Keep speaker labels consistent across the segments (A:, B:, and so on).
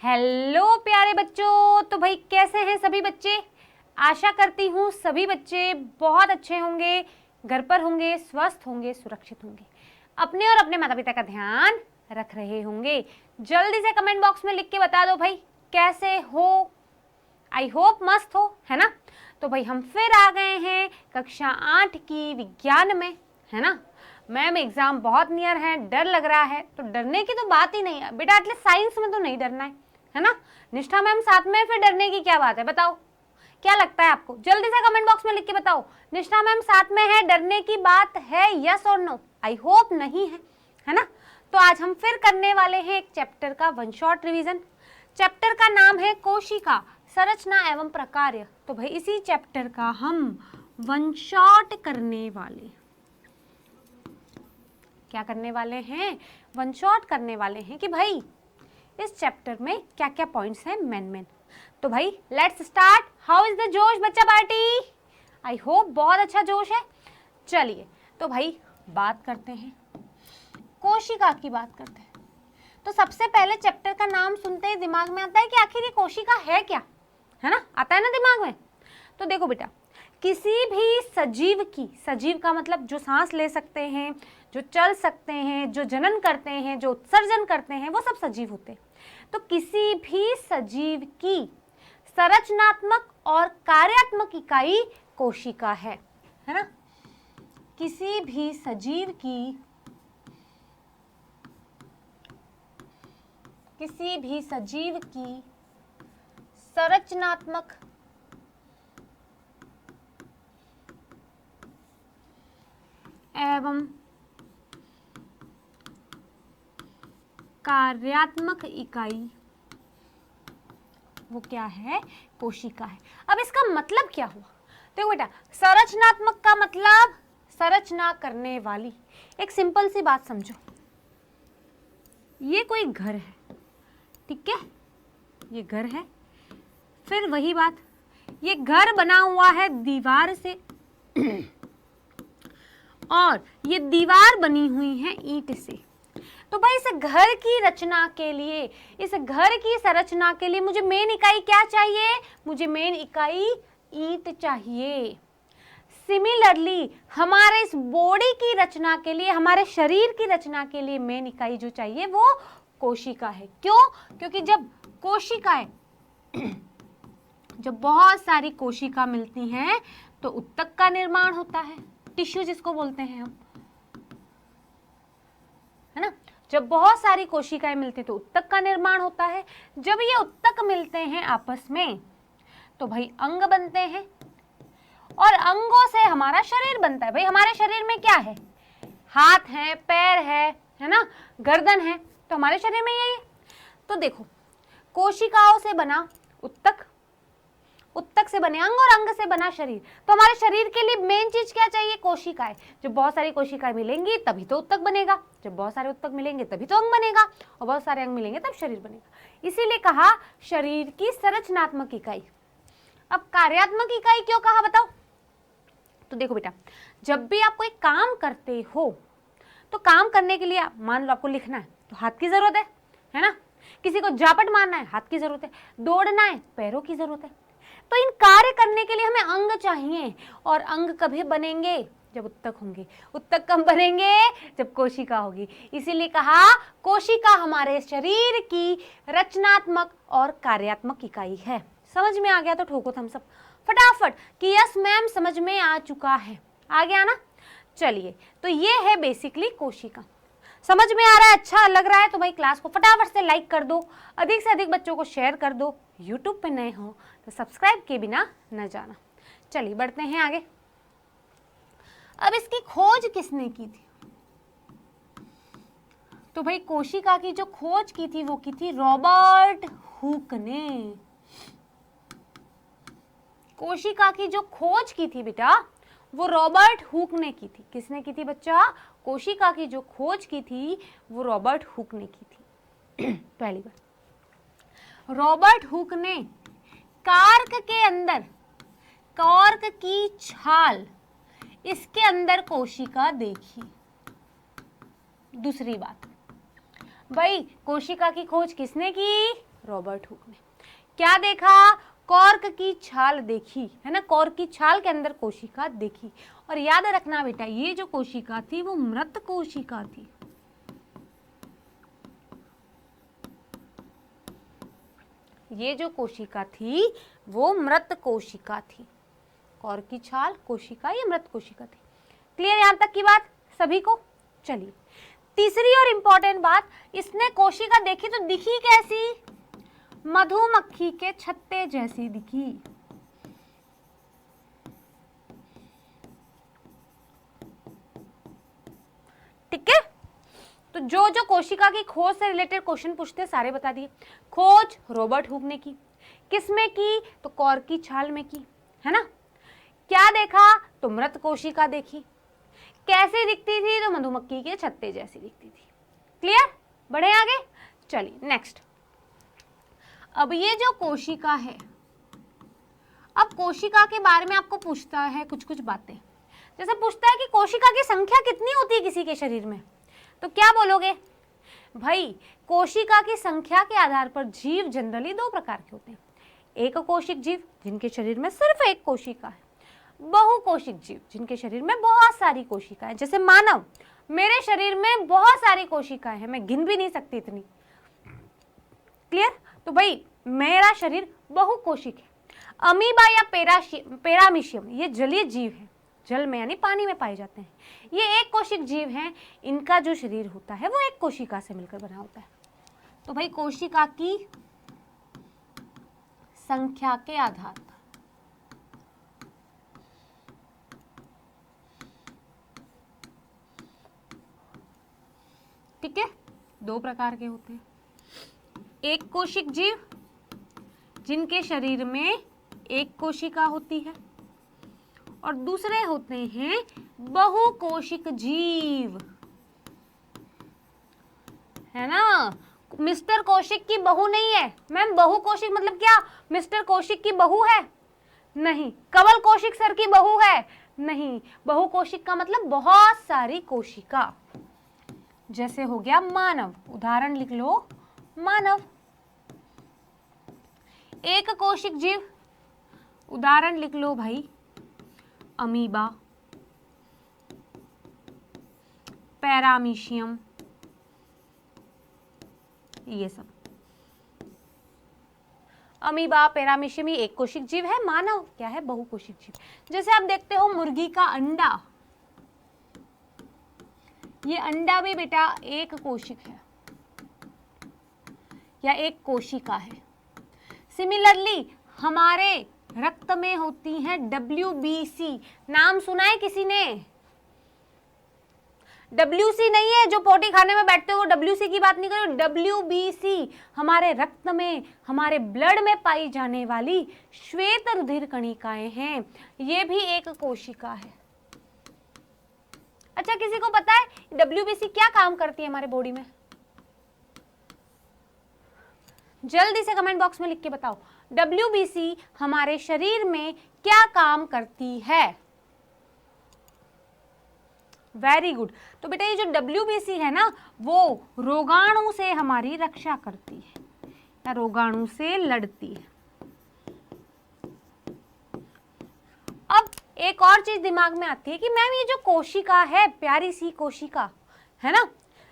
A: Hello प्यारे बच्चों। तो भाई कैसे हैं सभी बच्चे? आशा करती हूँ सभी बच्चे बहुत अच्छे होंगे, घर पर होंगे, स्वस्थ होंगे, सुरक्षित होंगे, अपने और अपने माता पिता का ध्यान रख रहे होंगे। जल्दी से कमेंट बॉक्स में लिख के बता दो भाई कैसे हो। आई होप मस्त हो, है ना? तो भाई हम फिर आ गए हैं कक्षा 8 की विज्ञान में, है ना? मैम एग्जाम बहुत नियर है, डर लग रहा है। तो डरने की तो बात ही नहीं है बेटा, एटलीस्ट साइंस में तो नहीं डरना है ना? निष्ठा मैम साथ में, फिर डरने की क्या बात है? बताओ क्या लगता है आपको? जल्दी से कमेंट बॉक्स में लिख के बताओ। निष्ठा मैम साथ में है, डरने की बात है यस और नो? आई होप नहीं है ना? तो आज हम फिर करने वाले हैं एक चैप्टर का वन शॉट रिवीजन। चैप्टर का नाम है कोशिका, संरचना एवं प्रकार्य। तो भाई इसी चैप्टर का हम वन शॉट करने वाले, क्या करने वाले हैं? वन शॉट करने वाले हैं कि भाई इस चैप्टर में क्या क्या पॉइंट्स हैं मेन। तो भाई let's start. How is the जोश बच्चा पार्टी? आई होप बहुत अच्छा जोश है। चलिए तो भाई बात करते हैं, कोशिका की बात करते हैं। तो सबसे पहले चैप्टर का नाम सुनते ही दिमाग में आता है कि आखिर ये कोशिका है क्या, है ना? आता है ना दिमाग में? तो देखो बेटा, किसी भी सजीव की, सजीव का मतलब जो सांस ले सकते हैं, जो चल सकते हैं, जो जनन करते हैं, जो उत्सर्जन करते हैं, वो सब सजीव होते हैं। तो किसी भी सजीव की संरचनात्मक और कार्यात्मक इकाई कोशिका है ना? किसी भी सजीव की, किसी भी सजीव की संरचनात्मक एवं कार्यात्मक इकाई वो क्या है? कोशिका है। अब इसका मतलब क्या हुआ? देखो बेटा, संरचनात्मक का मतलब संरचना करने वाली। एक सिंपल सी बात समझो, ये कोई घर है, ठीक है? ये घर है, फिर वही बात, ये घर बना हुआ है दीवार से और ये दीवार बनी हुई है ईंट से। तो भाई इस घर की रचना के लिए, इस घर की संरचना के लिए मुझे मेन इकाई क्या चाहिए? मुझे मेन इकाई ईंट चाहिए। सिमिलरली हमारे इस बॉडी की रचना के लिए, हमारे शरीर की रचना के लिए मेन इकाई जो चाहिए वो कोशिका है। क्यों? क्योंकि जब कोशिकाएं जब बहुत सारी कोशिका मिलती हैं तो उत्तक का निर्माण होता है, टिश्यू जिसको बोलते हैं हम, है ना? जब बहुत सारी कोशिकाएं मिलती तो उत्तक का निर्माण होता है। जब ये उत्तक मिलते हैं आपस में तो भाई अंग बनते हैं और अंगों से हमारा शरीर बनता है। भाई हमारे शरीर में क्या है? हाथ है, पैर है ना, गर्दन है। तो हमारे शरीर में यही है। तो देखो, कोशिकाओं से बना उत्तक, उत्तक से बने अंग और अंग से बना शरीर। तो हमारे शरीर के लिए मेन चीज क्या चाहिए? कोशिकाएं। जब बहुत सारी कोशिकाएं मिलेंगी तभी तो उत्तक बनेगा, जब बहुत सारे उत्तक मिलेंगे तभी तो अंग बनेगा, और बहुत सारे अंग मिलेंगे तब शरीर बनेगा। इसीलिए कहा शरीर की संरचनात्मक इकाई। अब कार्यात्मक इकाई क्यों कहा बताओ? तो देखो बेटा, जब भी आप कोई काम करते हो तो काम करने के लिए मान लो आपको लिखना है तो हाथ की जरूरत है ना? किसी को झापट मारना है, हाथ की जरूरत है। दौड़ना है, पैरों की जरूरत है। तो इन कार्य करने के लिए हमें अंग चाहिए, और अंग कभी बनेंगे? जब उत्तक होंगे। उत्तक कब बनेंगे? जब कोशिका होगी। इसीलिए कहा कोशिका हमारे शरीर की रचनात्मक और कार्यात्मक इकाई है। समझ में आ गया तो ठोको थम्स अप फटाफट कि यस मैम समझ में आ चुका है। आ गया ना? चलिए, तो ये है बेसिकली कोशिका। समझ में आ रहा है? अच्छा लग रहा है? तो भाई क्लास को फटाफट से लाइक कर दो, अधिक से अधिक बच्चों को शेयर कर दो। यूट्यूब पे नए हो तो सब्सक्राइब के बिना न जाना। चलिए बढ़ते हैं आगे। अब इसकी खोज किसने की थी? तो भाई कोशिका की जो खोज की थी वो की थी रॉबर्ट हुक ने। कोशिका की जो खोज की थी बेटा वो रॉबर्ट हुक ने की थी। किसने की थी बच्चा? कोशिका की जो खोज की थी वो रॉबर्ट हुक ने की थी। पहली बार रॉबर्ट हुक ने कार्क के अंदर, कॉर्क की छाल, इसके अंदर कोशिका देखी। दूसरी बात, भाई कोशिका की खोज किसने की? रॉबर्ट हुक ने। क्या देखा? कॉर्क की छाल देखी, है ना, कॉर्क की छाल के अंदर कोशिका देखी। और याद रखना बेटा, ये जो कोशिका थी वो मृत कोशिका थी। ये जो कोशिका थी वो मृत कोशिका थी। कॉर्क की छाल कोशिका या मृत कोशिका थी। क्लियर यहां तक की बात सभी को? चलिए तीसरी और इंपॉर्टेंट बात, इसने कोशिका देखी तो दिखी कैसी? मधुमक्खी के छत्ते जैसी दिखी। ठीक है, तो जो जो कोशिका की खोज से रिलेटेड क्वेश्चन पूछते सारे बता दिए। खोज रॉबर्ट हुक ने की। किसमें की? तो कॉर्क की छाल में की, है ना। क्या देखा? तो मृत कोशिका देखी। कैसे दिखती थी? तो मधुमक्खी के छत्ते जैसी दिखती थी। क्लियर? बढ़े आगे। चलिए नेक्स्ट। अब ये जो कोशिका है, अब कोशिका के बारे में आपको पूछता है कुछ कुछ बातें। जैसे पूछता है कि कोशिका की संख्या कितनी होती है किसी के शरीर में, तो क्या बोलोगे? भाई कोशिका की संख्या के आधार पर जीव जनरली दो प्रकार के होते हैं। एक कोशिक जीव जिनके शरीर में सिर्फ एक कोशिका है, बहुकोशिक जीव जिनके शरीर में बहुत सारी कोशिकाएं, जैसे मानव, मेरे शरीर में बहुत सारी कोशिकाएं हैं, मैं गिन भी नहीं सकती इतनी। क्लियर? तो भाई मेरा शरीर बहुकोशिक है। अमीबा या पेरामीशियम ये जलीय जीव है, जल में यानी पानी में पाए जाते हैं। ये एक कोशिक जीव हैं, इनका जो शरीर होता है वो एक कोशिका से मिलकर बना होता है। तो भाई कोशिका की संख्या के आधार पर ठीक है, दो प्रकार के होते हैं। एक कोशिक जीव जिनके शरीर में एक कोशिका होती है, और दूसरे होते हैं बहुकोशिक जीव, है ना। मिस्टर कौशिक की बहू नहीं है मैम। बहुकोशिक मतलब क्या? मिस्टर कौशिक की बहू है? नहीं। कवल कौशिक सर की बहू है? नहीं। बहुकोशिक का मतलब बहुत सारी कोशिका। जैसे हो गया मानव, उदाहरण लिख लो मानव। एक कोशिक जीव, उदाहरण लिख लो भाई अमीबा, पैरामीशियम, ये सब। अमीबा पैरामीशियम ये एक कोशिक जीव है, मानव क्या है? बहुकोशिक जीव। जैसे आप देखते हो मुर्गी का अंडा, ये अंडा भी बेटा एक कोशिक है या एक कोशिका है। सिमिलरली हमारे रक्त में होती है WBC, नाम सुना है किसी ने? WC नहीं है जो पोटी खाने में बैठते हो, WC की बात नहीं करो। WBC हमारे रक्त में, हमारे ब्लड में पाई जाने वाली श्वेत रुधिर कणिकाएं हैं, ये भी एक कोशिका है। अच्छा किसी को पता है WBC क्या काम करती है हमारे बॉडी में? जल्दी से कमेंट बॉक्स में लिख के बताओ WBC हमारे शरीर में क्या काम करती है? Very good. तो बेटा ये जो WBC है ना, वो रोगाणु से हमारी रक्षा करती है या रोगाणु से लड़ती है। अब एक और चीज दिमाग में आती है कि मैम ये जो कोशिका है, प्यारी सी कोशिका है ना,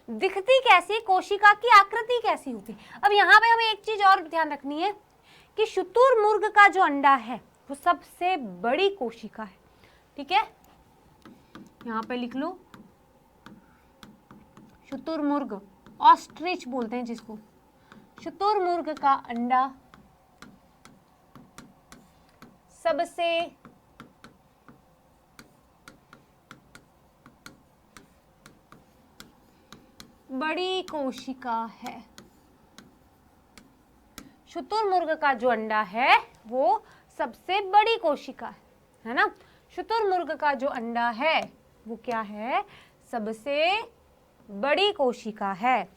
A: दिखती कैसी? कोशिका की आकृति कैसी होती? अब यहाँ पे हमें एक चीज और ध्यान रखनी है कि शुतुरमुर्ग का जो अंडा है वो सबसे बड़ी कोशिका है। ठीक है, यहाँ पे लिख लो शुतुरमुर्ग, ऑस्ट्रिच बोलते हैं जिसको। शुतुरमुर्ग का अंडा सबसे बड़ी कोशिका है। शुतुरमुर्ग का जो अंडा है वो सबसे बड़ी कोशिका है ना। शुतुरमुर्ग का जो अंडा है वो क्या है? सबसे बड़ी कोशिका है।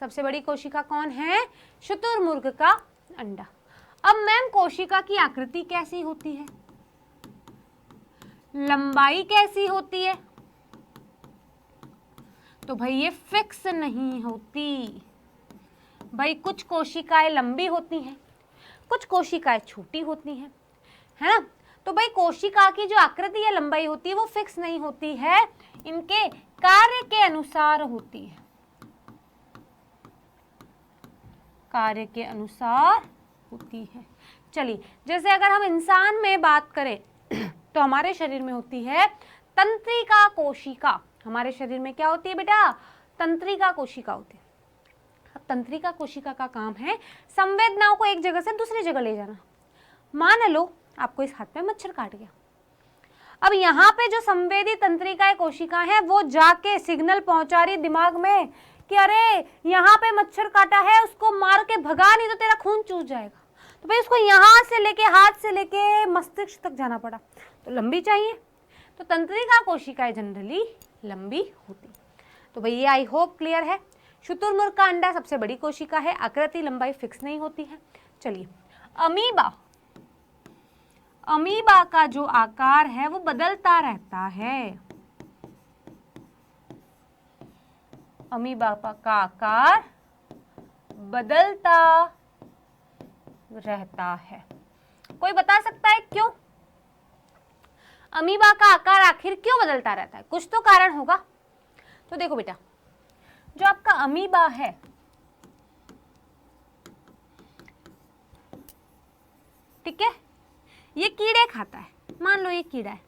A: सबसे बड़ी कोशिका कौन है? शुतुरमुर्ग का अंडा। अब मैम कोशिका की आकृति कैसी होती है? लंबाई कैसी होती है? तो भाई ये फिक्स नहीं होती, भाई कुछ कोशिकाएं लंबी होती हैं, कुछ कोशिकाएं छोटी होती हैं, है ना। तो भाई कोशिका की जो आकृति या लंबाई होती है वो फिक्स नहीं होती है, इनके कार्य के अनुसार होती है, कार्य के अनुसार होती है। चलिए, जैसे अगर हम इंसान में बात करें तो हमारे शरीर में होती है तंत्रिका कोशिका। हमारे शरीर में क्या होती है बेटा? तंत्रिका कोशिका होती है। अब तंत्रिका कोशिका का काम है संवेदनाओं को एक जगह से दूसरी जगह ले जाना। मान लो आपको इस हाथ पे मच्छर काट गया, अब यहाँ पे जो संवेदी तंत्रिका कोशिका है वो जाके सिग्नल पहुंचा रही दिमाग में कि अरे यहाँ पे मच्छर काटा है, उसको मार के भगा, नहीं तो तेरा खून चूस जाएगा। तो भाई उसको यहाँ से लेके, हाथ से लेके मस्तिष्क तक जाना पड़ा, तो लंबी चाहिए। तो तंत्रिका कोशिकाएं जनरली लंबी होती। तो भाई ये आई होप क्लियर है। शुतुरमुर्ग का अंडा सबसे बड़ी कोशिका है, आकृति लंबाई फिक्स नहीं होती है। चलिए, अमीबा, अमीबा का जो आकार है वो बदलता रहता है। अमीबा का आकार बदलता रहता है। कोई बता सकता है क्यों? अमीबा का आकार आखिर क्यों बदलता रहता है? कुछ तो कारण होगा। तो देखो बेटा, जो आपका अमीबा है ठीक है, ये कीड़े खाता है। मान लो ये कीड़ा है,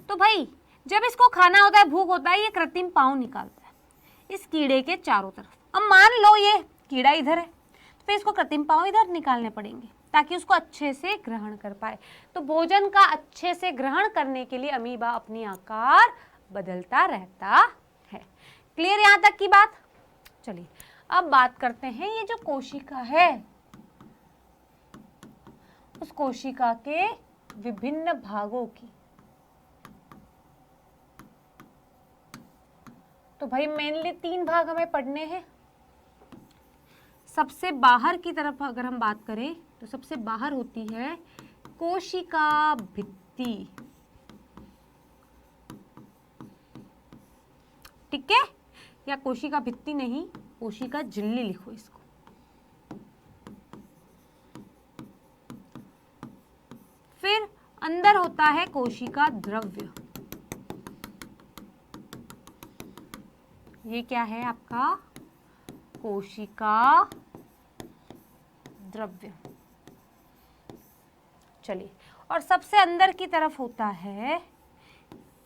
A: तो भाई जब इसको खाना होता है, भूख होता है, ये कृत्रिम पाँव निकालता है इस कीड़े के चारों तरफ। अब मान लो ये कीड़ा इधर है, तो फिर इसको कृत्रिम पाँव इधर निकालने पड़ेंगे ताकि उसको अच्छे से ग्रहण कर पाए। तो भोजन का अच्छे से ग्रहण करने के लिए अमीबा अपनी आकार बदलता रहता है। क्लियर यहाँ तक की बात? चलिए, अब बात करते हैं ये जो कोशिका है उस कोशिका के विभिन्न भागों की। तो भाई मेनली 3 भाग हमें पढ़ने हैं। सबसे बाहर की तरफ अगर हम बात करें तो सबसे बाहर होती है कोशिका भित्ति, ठीक है, या कोशिका भित्ति नहीं, कोशिका झिल्ली लिखो इसको। फिर अंदर होता है कोशिका द्रव्य। ये क्या है आपका? कोशिका द्रव्य। चलिए, और सबसे अंदर की तरफ होता है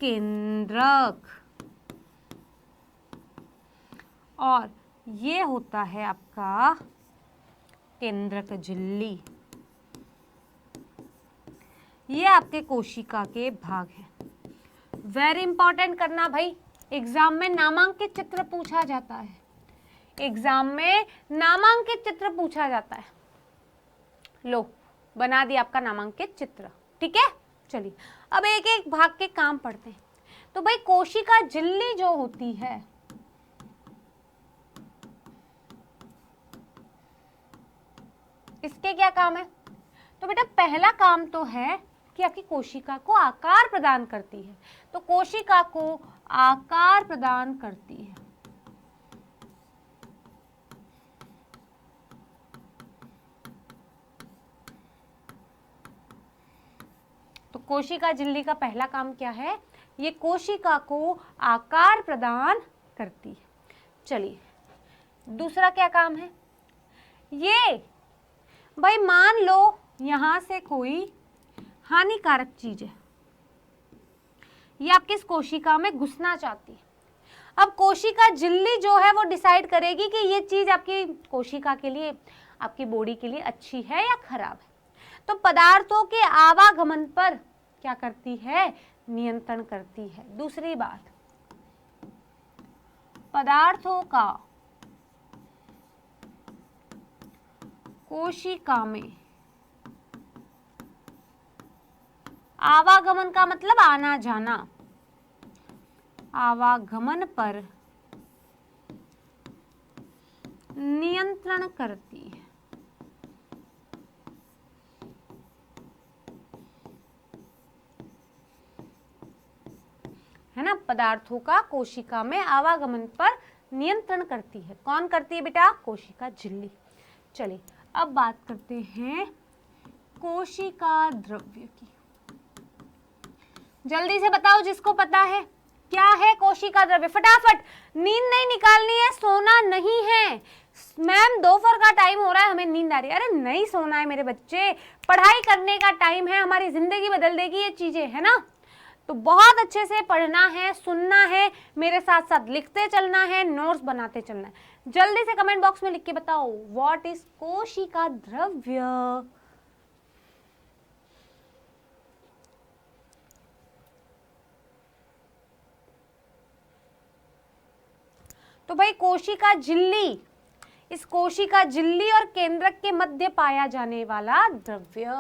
A: केंद्रक, और ये होता है आपका केंद्रक झिल्ली। ये आपके कोशिका के भाग हैं। वेरी इंपॉर्टेंट करना भाई, एग्जाम में नामांकित चित्र पूछा जाता है। एग्जाम में नामांकित चित्र पूछा जाता है। लो, बना दिया आपका नामांकित चित्र, ठीक है। चलिए, अब एक एक भाग के काम पढ़ते हैं। तो भाई कोशिका झिल्ली जो होती है, इसके क्या काम है? तो बेटा पहला काम तो है कि आपकी कोशिका को आकार प्रदान करती है। तो कोशिका को आकार प्रदान करती है। तो कोशिका झिल्ली का पहला काम क्या है? ये कोशिका को आकार प्रदान करती है। चलिए, दूसरा क्या काम है? ये भाई मान लो यहां से कोई हानिकारक चीज है, ये आपकी इस कोशिका में घुसना चाहती है। अब कोशिका झिल्ली जो है वो डिसाइड करेगी कि ये चीज आपकी कोशिका के लिए, आपकी बॉडी के लिए अच्छी है या खराब है। तो पदार्थों के आवागमन पर क्या करती है? नियंत्रण करती है। दूसरी बात, पदार्थों का कोशिका में आवागमन का मतलब आना जाना, आवागमन पर नियंत्रण करती है। है ना, पदार्थों का कोशिका में आवागमन पर नियंत्रण करती है। कौन करती है बेटा? कोशिका झिल्ली। चलिए अब बात करते हैं कोशिका द्रव्य की। जल्दी से बताओ जिसको पता है क्या है कोशिका द्रव्य, फटाफट। नींद नहीं निकालनी है, सोना नहीं है। मैम दोपहर का टाइम हो रहा है, हमें नींद आ रही है। अरे नहीं सोना है मेरे बच्चे, पढ़ाई करने का टाइम है, हमारी जिंदगी बदल देगी ये चीजें, है ना। तो बहुत अच्छे से पढ़ना है, सुनना है, मेरे साथ साथ लिखते चलना है, नोट्स बनाते चलना है। जल्दी से कमेंट बॉक्स में लिख के बताओ व्हाट इज कोशिका द्रव्य। तो भाई कोशिका झिल्ली, इस कोशिका झिल्ली और केंद्रक के मध्य पाया जाने वाला द्रव्य।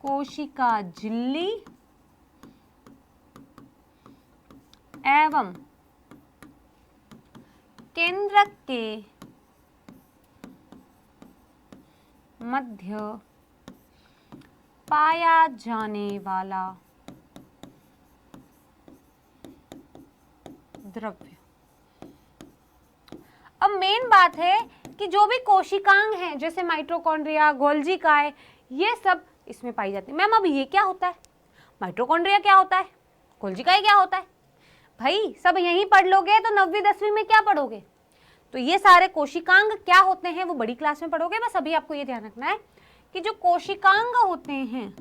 A: कोशिका झिल्ली एवं केंद्रक के मध्य पाया जाने वाला द्रव्य। अब मेन बात है कि जो भी कोशिकांग हैं जैसे माइटोकॉन्ड्रिया, गोल्जी काय, ये सब इसमें पाई जाती है। मैम अब ये क्या होता है? माइटोकॉन्ड्रिया क्या होता है? गोल्जी काय क्या होता है? भाई सब यहीं पढ़ लोगे तो 9वीं 10वीं में क्या पढ़ोगे? तो ये सारे कोशिकांग क्या होते हैं वो बड़ी क्लास में पढ़ोगे। बस अभी आपको ये ध्यान रखना है कि जो कोशिकांग होते हैं,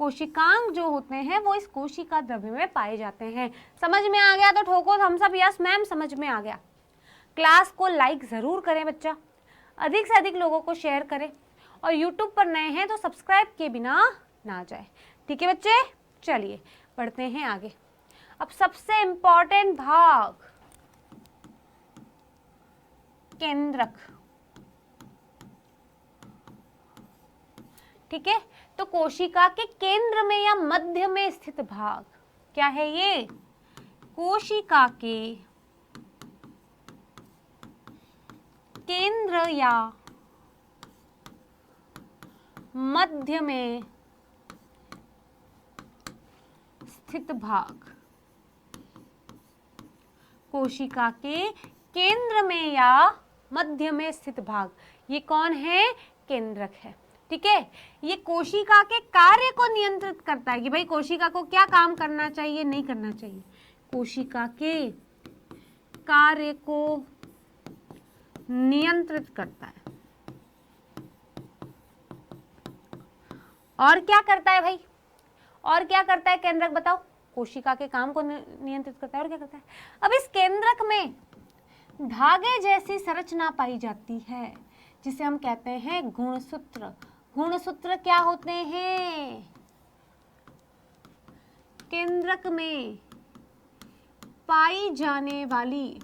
A: कोशिकांग जो होते हैं वो इस कोशिका द्रव्य में पाए जाते हैं। समझ में आ गया तो ठोको थम्स अप, यस मैम समझ में आ गया। क्लास को लाइक जरूर करें बच्चा, अधिक से अधिक लोगों को शेयर करें, और यूट्यूब पर नए हैं तो सब्सक्राइब के बिना ना जाए। ठीक है बच्चे, चलिए बढ़ते हैं आगे। अब सबसे इंपॉर्टेंट भाग केंद्रक। ठीक है, तो कोशिका के केंद्र में या मध्य में स्थित भाग क्या है? ये कोशिका के केंद्र या मध्य में स्थित भाग। कोशिका के केंद्र में या मध्य में स्थित भाग, ये कौन है? केंद्रक है। ठीक है, ये कोशिका के कार्य को नियंत्रित करता है कि भाई कोशिका को क्या काम करना चाहिए, नहीं करना चाहिए। कोशिका के कार्य को नियंत्रित करता है। और क्या करता है भाई? और क्या करता है केंद्रक? बताओ। कोशिका के काम को नियंत्रित करता है, और क्या करता है? अब इस केंद्रक में धागे जैसी संरचना पाई जाती है जिसे हम कहते हैं गुणसूत्र। गुणसूत्र क्या होते हैं? केंद्रक में पाई जाने वाली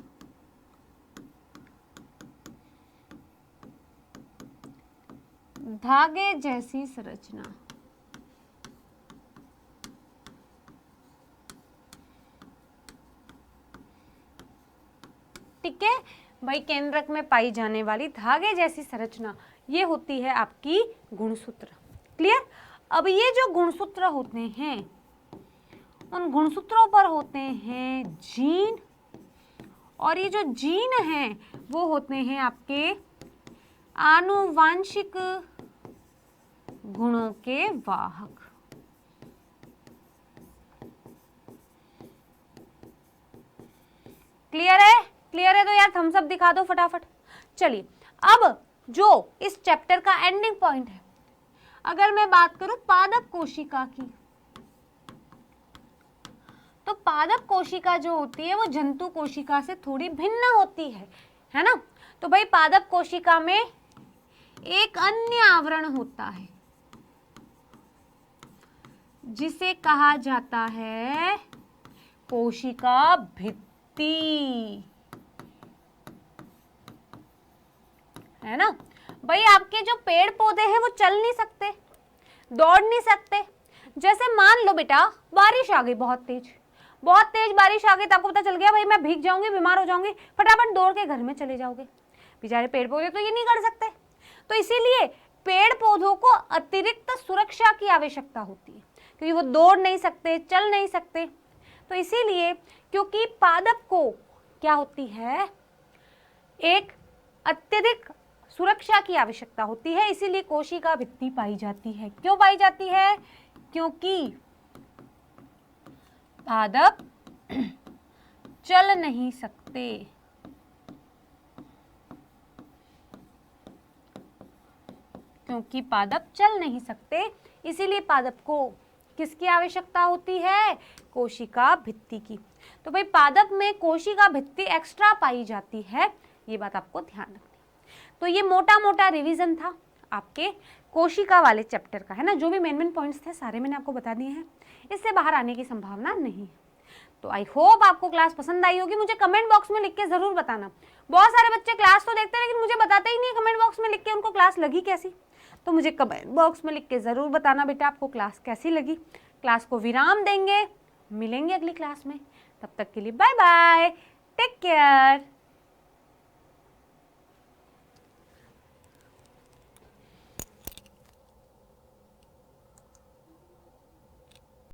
A: धागे जैसी संरचना। ठीक है भाई, केंद्रक में पाई जाने वाली धागे जैसी संरचना, ये होती है आपकी गुणसूत्र। क्लियर? अब ये जो गुणसूत्र होते हैं, उन गुणसूत्रों पर होते हैं जीन, और ये जो जीन हैं वो होते हैं आपके आनुवांशिक गुणों के वाहक। क्लियर है? क्लियर है तो यार थम्स अप दिखा दो फटाफट। चलिए अब जो इस चैप्टर का एंडिंग पॉइंट है, अगर मैं बात करूं पादप कोशिका की, तो पादप कोशिका जो होती है वो जंतु कोशिका से थोड़ी भिन्न होती है ना। तो भाई पादप कोशिका में एक अन्य आवरण होता है जिसे कहा जाता है कोशिका भित्ति, है ना। भाई आपके जो पेड़ पौधे हैं वो चल नहीं सकते, दौड़ नहीं सकते। जैसे मान लो बेटा बारिश आ गई, बहुत तेज बारिश आ गई, तो आपको पता चल गया भाई मैं भीग जाऊंगी, बीमार हो जाऊंगी, फटाफट दौड़ के घर में चले जाओगे। बेचारे पेड़ पौधे तो ये नहीं कर सकते। तो इसीलिए पेड़ पौधों को अतिरिक्त सुरक्षा की आवश्यकता होती है, क्योंकि वो दौड़ नहीं सकते, चल नहीं सकते। तो इसीलिए क्योंकि पादप को क्या होती है, एक अत्यधिक सुरक्षा की आवश्यकता होती है, इसीलिए कोशिका भित्ति पाई जाती है। क्यों पाई जाती है? क्योंकि पादप चल नहीं सकते, क्योंकि पादप चल नहीं सकते, इसीलिए पादप को किसकी आवश्यकता होती है? कोशिका भित्ति की। तो भाई पादप में कोशिका भित्ति एक्स्ट्रा पाई जाती है, ये बात आपको ध्यान रखनी है। तो ये मोटा मोटा रिवीजन था आपके कोशिका वाले चैप्टर का, है ना। जो भी मेन पॉइंट्स थे सारे मैंने आपको बता दिए हैं, इससे बाहर आने की संभावना नहीं है। तो आई होप आपको क्लास पसंद आई होगी। मुझे कमेंट बॉक्स में लिख के जरूर बताना। बहुत सारे बच्चे क्लास तो देखते हैं लेकिन मुझे बताते ही नहीं कमेंट बॉक्स में लिख के उनको क्लास लगी कैसी। तो मुझे कमेंट बॉक्स में लिख के जरूर बताना बेटा आपको क्लास कैसी लगी। क्लास को विराम देंगे, मिलेंगे अगली क्लास में। तब तक के लिए बाय बाय, टेक केयर।